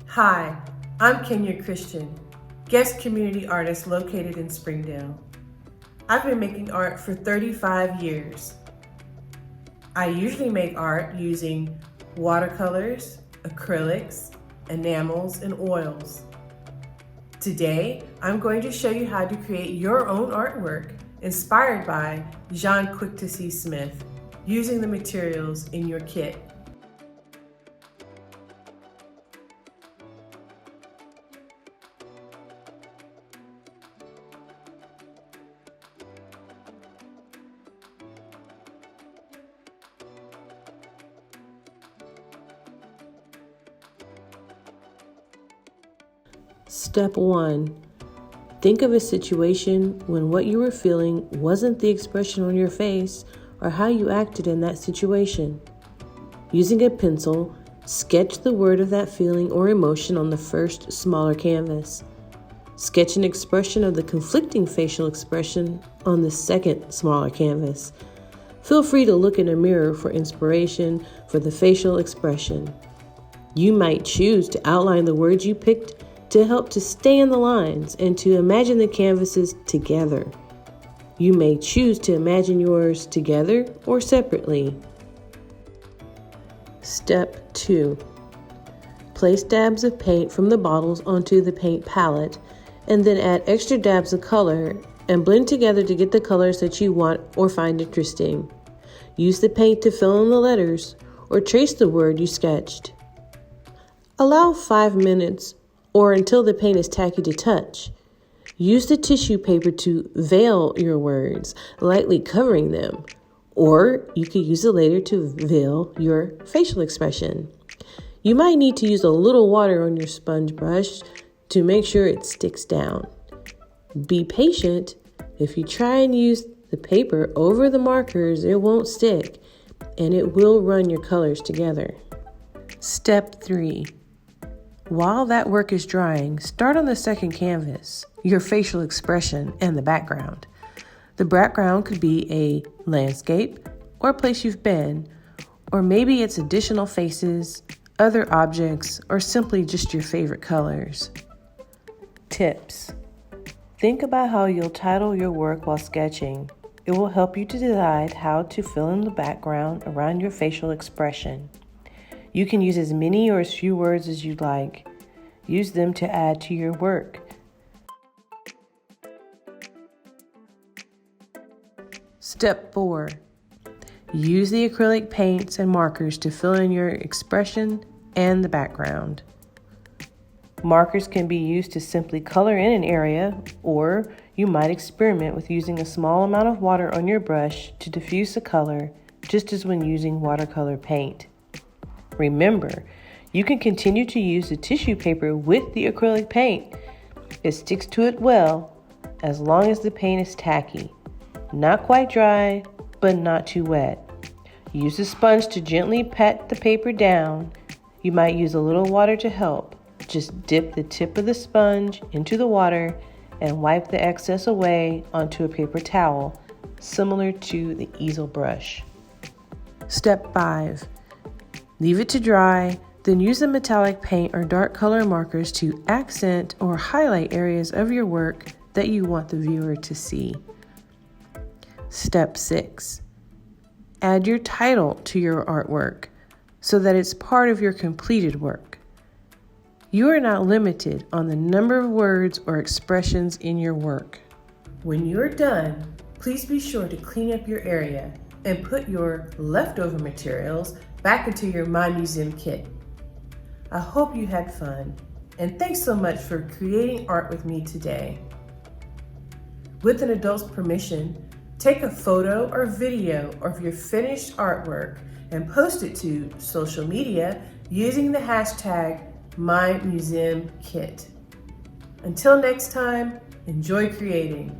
Hi, I'm Kenya Christian, guest community artist located in Springdale. I've been making art for 35 years. I usually make art using watercolors, acrylics, enamels, and oils. Today, I'm going to show you how to create your own artwork inspired by Jean Quick2See Smith using the materials in your kit. Step 1. Think of a situation when what you were feeling wasn't the expression on your face or how you acted in that situation. Using a pencil, sketch the word of that feeling or emotion on the first, smaller canvas. Sketch an expression of the conflicting facial expression on the second, smaller canvas. Feel free to look in a mirror for inspiration for the facial expression. You might choose to outline the words you picked to help to stay in the lines and to imagine the canvases together. You may choose to imagine yours together or separately. Step 2. Place dabs of paint from the bottles onto the paint palette and then add extra dabs of color and blend together to get the colors that you want or find interesting. Use the paint to fill in the letters or trace the word you sketched. Allow 5 minutes or until the paint is tacky to touch. Use the tissue paper to veil your words, lightly covering them, or you could use it later to veil your facial expression. You might need to use a little water on your sponge brush to make sure it sticks down. Be patient. If you try and use the paper over the markers, it won't stick, and it will run your colors together. Step 3. While that work is drying, start on the second canvas, your facial expression and the background. The background could be a landscape or a place you've been, or maybe it's additional faces, other objects, or simply just your favorite colors. Tips. Think about how you'll title your work while sketching. It will help you to decide how to fill in the background around your facial expression. You can use as many or as few words as you'd like. Use them to add to your work. Step 4. Use the acrylic paints and markers to fill in your expression and the background. Markers can be used to simply color in an area, or you might experiment with using a small amount of water on your brush to diffuse the color, just as when using watercolor paint. Remember, you can continue to use the tissue paper with the acrylic paint. It sticks to it well as long as the paint is tacky. Not quite dry, but not too wet. Use a sponge to gently pat the paper down. You might use a little water to help. Just dip the tip of the sponge into the water and wipe the excess away onto a paper towel, similar to the easel brush. Step 5. Leave it to dry, then use a metallic paint or dark color markers to accent or highlight areas of your work that you want the viewer to see. Step 6. Add your title to your artwork so that it's part of your completed work. You are not limited on the number of words or expressions in your work. When you're done, please be sure to clean up your area and put your leftover materials back into your My Museum kit. I hope you had fun, and thanks so much for creating art with me today. With an adult's permission, take a photo or video of your finished artwork and post it to social media using the hashtag MyMuseumKit. Until next time, enjoy creating.